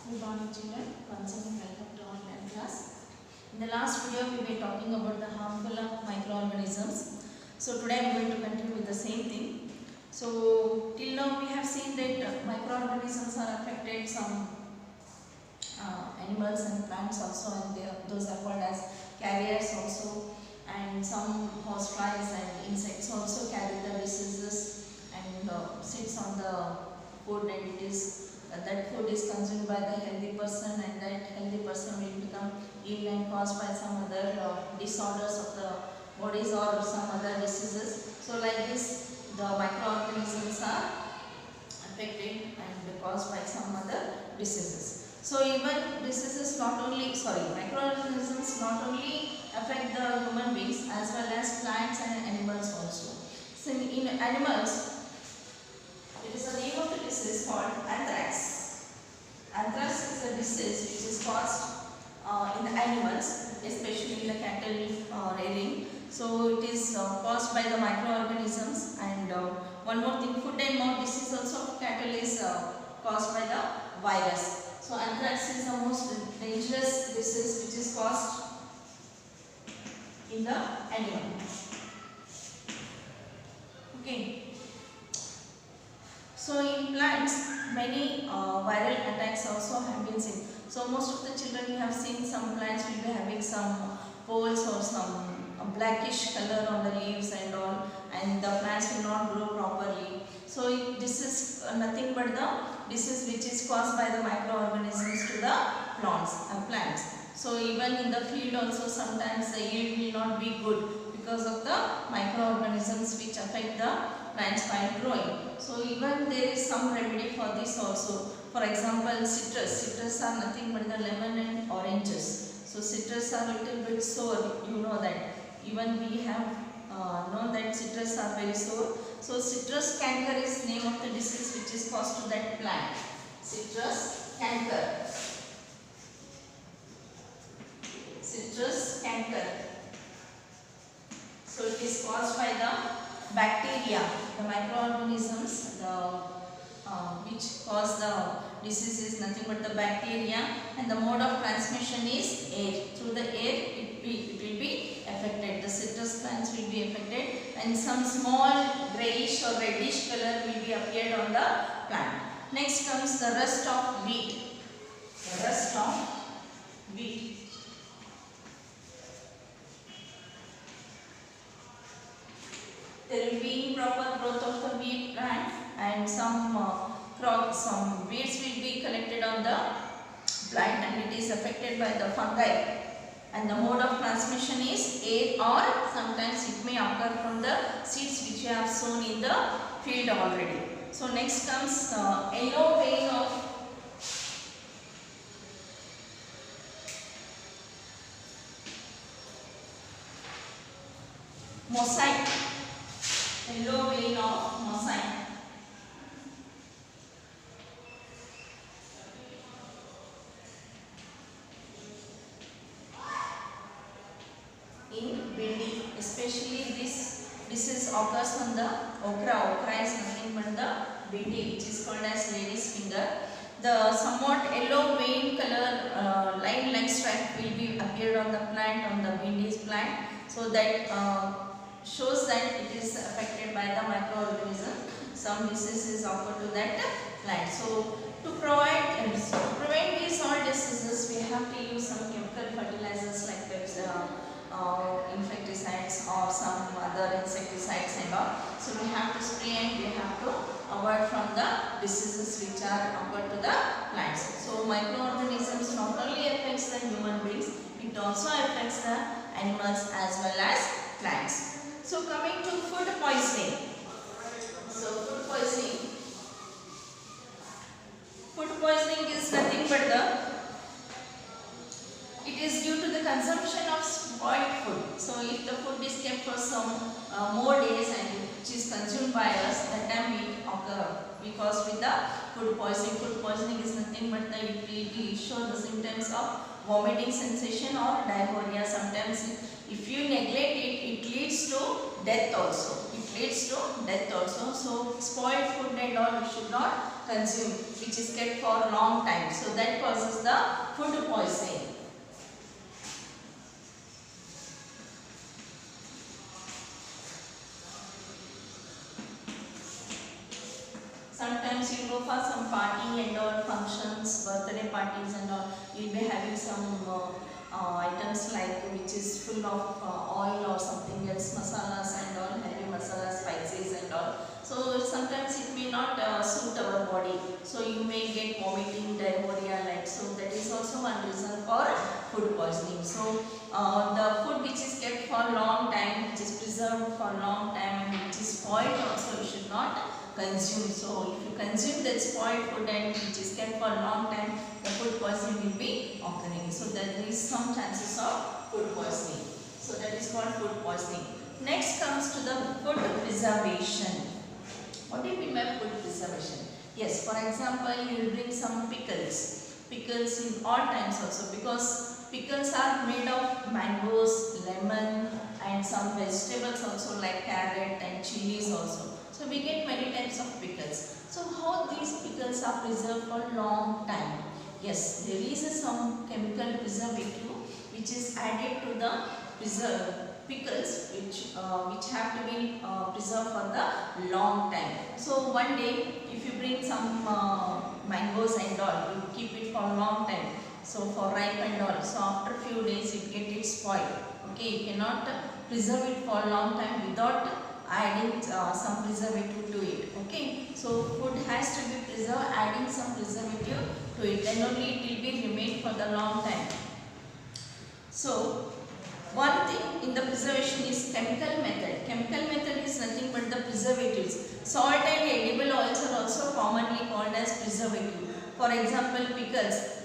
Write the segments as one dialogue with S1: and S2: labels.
S1: Good morning children, once again welcome to online class. In the last video we were talking about the harmful of microorganisms. So today I am going to continue with the same thing. So till now we have seen that microorganisms are affected some animals and plants also, and those are called as carriers also, and some horseflies and insects also carry the diseases and sits on the food, and it is that food is consumed by the healthy person, and that healthy person will become ill and caused by some other disorders of the bodies or some other diseases. So like this the microorganisms are affected and caused by some other diseases. So even diseases microorganisms not only affect the human beings as well as plants and animals also. So in animals, it is the name of the disease called anthrax. Anthrax is a disease which is caused in the animals, especially in the cattle rearing. So it is caused by the microorganisms, and one more thing, foot and mouth disease also of cattle is caused by the virus. So anthrax is the most dangerous disease which is caused in the animal. Okay. So in plants, many viral attacks also have been seen. So most of the children, you have seen some plants will be having some poles or some blackish color on the leaves and all, and the plants will not grow properly. So this is nothing but the disease which is caused by the microorganisms to the plants. So even in the field also sometimes the yield will not be good because of the microorganisms which affect the plants while growing. So even there is some remedy for this also. For example, citrus are nothing but the lemon and oranges. So citrus are little bit sour, you know that. Even we have known that citrus are very sour. So citrus canker is name of the disease which is caused to that plant. Citrus canker. Citrus canker. So it is caused by the bacteria, the microorganisms, which cause the disease is nothing but the bacteria, and the mode of transmission is air. Through the air it will be affected. The citrus plants will be affected, and some small greyish or reddish color will be appeared on the plant. Next comes the rust of wheat. The rust of wheat. There will be improper growth of the wheat plant, and some weeds will be collected on the plant, and it is affected by the fungi. And the mode of transmission is air, or sometimes it may occur from the seeds which you have sown in the field already. So next comes yellow vein of mosaic. Yellow vein of mosaic. In bindi, especially this disease occurs on the okra. Okra is nothing but the bindi, which is called as lady's finger. The somewhat yellow vein color line like stripe will be appeared on the plant, on the bindi's plant. So that shows that it is affected by the microorganism. Some diseases occur to that plant. So to prevent these all diseases, we have to use some chemical fertilizers like insecticides or some other insecticides and all. So we have to spray, and we have to avoid from the diseases which are occur to the plants. So microorganisms not only affects the human beings, it also affects the animals as well as plants. So coming to food poisoning. So food poisoning. Food poisoning is nothing but it is due to the consumption of spoiled food. So if the food is kept for some more days and which is consumed by us, that time it occur because with the food poisoning. Food poisoning is nothing but it will show the symptoms of vomiting sensation or diarrhea. Sometimes If you neglect it, it leads to death also. It leads to death also. So spoiled food and all we should not consume, which is kept for a long time. So that causes the food poisoning. Sometimes you go for some party and all, functions, birthday parties and all, you'll be having some items like which is full of oil or something else, masalas and all, heavy masala, spices and all. So sometimes it may not suit our body. So you may get vomiting, diarrhea, like so. That is also one reason for food poisoning. So the food which is kept for a long time, which is preserved for a long time, and which is spoiled also, you should not consume. So if you consume that spoiled food and which is kept for a long time, the food poisoning will be occurring. So there is some chances of food poisoning. So that is called food poisoning. Next comes to the food preservation. What do you mean by food preservation? Yes, for example, you will bring some pickles. Pickles in all times also, because pickles are made of mangoes, lemon and some vegetables also like carrot and chilies also. So we get many types of pickles. So how these pickles are preserved for a long time? Yes, there is some chemical preservative which is added to the pickles which have to be preserved for the long time. So one day if you bring some mangoes and all, you keep it for a long time. So for ripe and all, so after few days it spoiled. Okay, you cannot preserve it for a long time without adding some preservative to it. Okay, so food has to be preserved, adding some preservative to it, then only it will be remain for the long time. So one thing in the preservation is chemical method. Chemical method is nothing but the preservatives. Salt and edible oils are also commonly called as preservative. For example, pickles.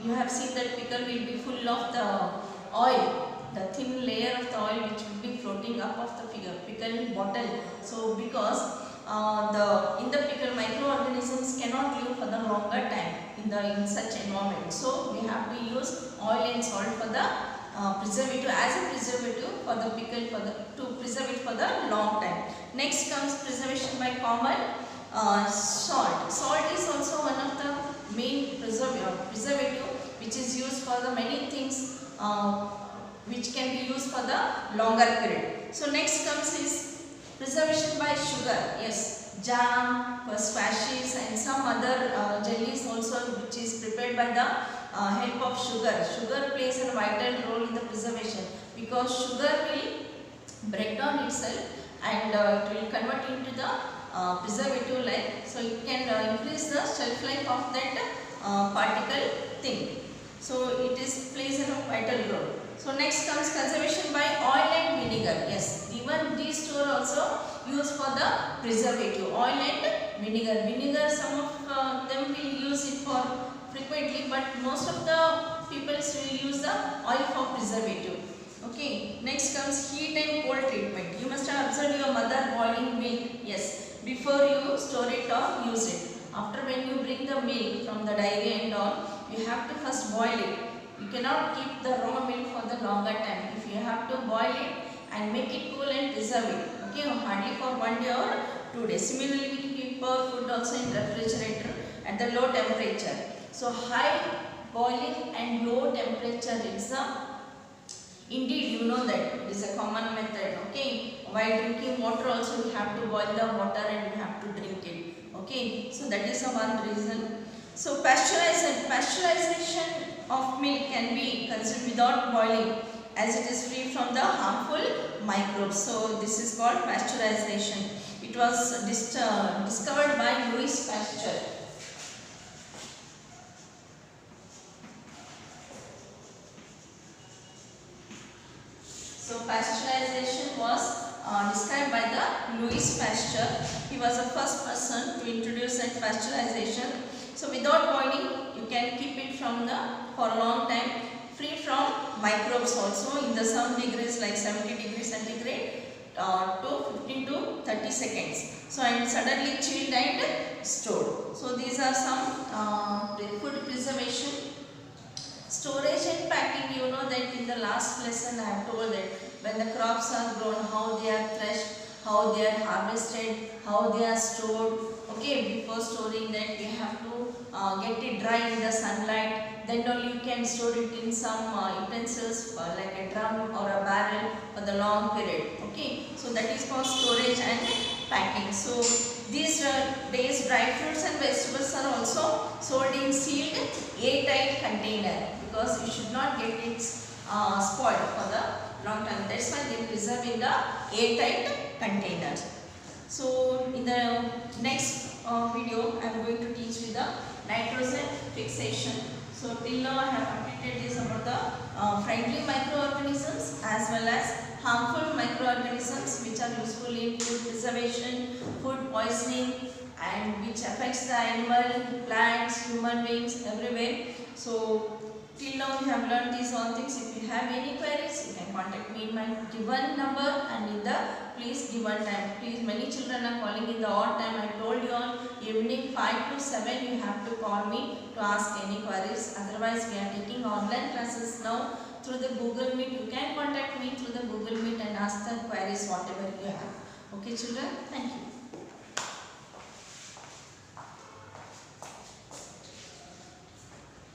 S1: You have seen that pickle will be full of the oil, the thin layer of the oil which will be floating up of the pickle bottle. So because in the pickle microorganisms cannot live for the longer time in such environment. So we have to use oil and salt for the preservative, as a preservative for the pickle to preserve it for the long time. Next comes preservation by common salt. Salt is also one of the main preservative which is used for the many things which can be used for the longer period. So next comes is preservation by sugar. Yes, jam, squashes and some other jellies also which is prepared by the help of sugar. Sugar plays a vital role in the preservation because sugar will break down itself and it will convert into the preservative like, so it can increase the shelf life of that particle thing. So it plays a vital role. So next comes conservation by oil and vinegar. Yes, even these two are also used for the preservative, oil and vinegar. Vinegar, some of them will use it for frequently, but most of the people will use the oil for preservative. Okay, next comes heat and cold treatment. You must have observed your mother boiling milk. Yes, before you store it or use it. After when you bring the milk from the dairy and all, you have to first boil it. You cannot keep the raw milk for the longer time. If you have to boil it and make it cool and preserve it. Okay, hardly for 1 day or 2 days. Similarly, we keep our food also in refrigerator at the low temperature. So high boiling and low temperature is indeed, you know that it is a common method. Okay, while drinking water also you have to boil the water and you have to drink it. Okay, so that is one reason. So pasteurization of milk can be consumed without boiling as it is free from the harmful microbes. So this is called pasteurization. It was discovered by Louis Pasteur. So pasteurization was described by the Louis Pasteur. He was the first person to introduce that pasteurization. So without boiling, you can keep it for a long time, free from microbes also in the some degrees like 70 degrees centigrade to 15 to 30 seconds. So and suddenly chilled and stored. So these are some food preservation Storage and packing, you know that in the last lesson I have told that when the crops are grown, how they are threshed, how they are harvested, how they are stored. Okay, before storing that we have to get it dry in the sunlight. Then only you can store it in some utensils like a drum or a barrel for the long period. Okay, so that is called storage and packing. So these days dry fruits and vegetables are also sold in sealed airtight container, because you should not get it spoiled for the long time. That's why they preserve in the airtight containers. So in the next video I am going to teach you the nitrogen fixation. So till now I have completed this about the friendly microorganisms as well as harmful microorganisms which are useful in food preservation, food poisoning, and which affects the animal, plants, human beings, everywhere. So till now we have learned these all things. If you have any queries, you can contact me in my given number and in the please given time. Please, many children are calling in the odd time. I told you on evening 5 to 7 you have to call me to ask any queries. Otherwise we are taking online classes now through the Google Meet. You can contact me through the Google Meet and ask the queries whatever you have. Okay children, thank you.